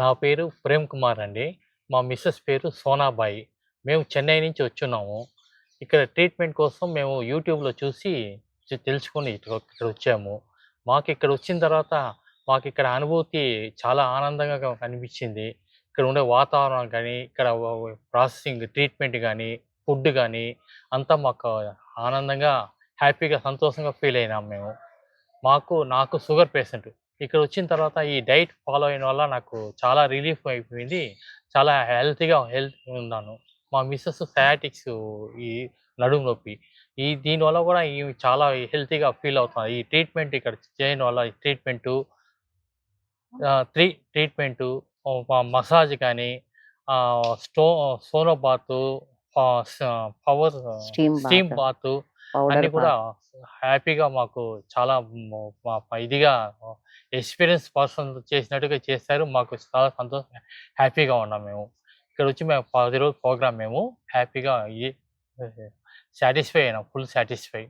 నా పేరు ప్రేమ్ కుమార్ అండి. మా మిసెస్ పేరు సోనాబాయి. మేము చెన్నై నుంచి వచ్చున్నాము. ఇక్కడ ట్రీట్మెంట్ కోసం మేము యూట్యూబ్‌లో చూసి తెలుసుకొని ఇక్కడొచ్చాము. మాకిక్కడొచ్చిన తర్వాత మాకిక్కడ అనుభూతి చాలా ఆనందంగా అనిపించింది. ఇక్కడ ఉండే వాతావరణం గానీ, ఇక్కడ ప్రాసెసింగ్ ట్రీట్మెంట్ గానీ, ఫుడ్ గానీ అంతా మాకు ఆనందంగా, హ్యాపీగా, సంతోషంగా ఫీల్ అయినాం మేము. నాకు షుగర్ పేషెంట్. ఇక్కడొచ్చిన తర్వాత ఈ డైట్ ఫాలో అయిన వల్ల నాకు చాలా రిలీఫ్ అయిపోయింది. చాలా ఉన్నాను. మా మిసెస్ సయాటిక్స్ ఈ నడుము నొప్పి. దీనివల్ల గూడా ఈమె చాలా హెల్తీగా ఫీల్ అవుతాంది. ఈ ట్రీట్మెంట్ ఇక్కడ చేయడం వల్ల ఈ ట్రీట్మెంటు ఆహ్, త్రీ ట్రీట్మెంటు మసాజ్ కానీ, స్టో సోలో బాతు, ఆహ్, స పవర్ స్టీమ్ స్టీమ్ బాత్, బాతు అన్నీ పౌడర్ కూడా బాత్. హ్యాపీగా మాకు చాలా ఇదిగా ఎక్స్‌పీరియన్స్ పర్సన్ చేసినట్టుగా చేశారు. మాకు చాలా హ్యాపీగా ఉన్నాం మేము. ఇక్కడొచ్చి మేము 10 రోజులు ప్రోగ్రామ్ మేము హ్యాపీగా సాటిస్ఫై అయినాం. Full satisfy.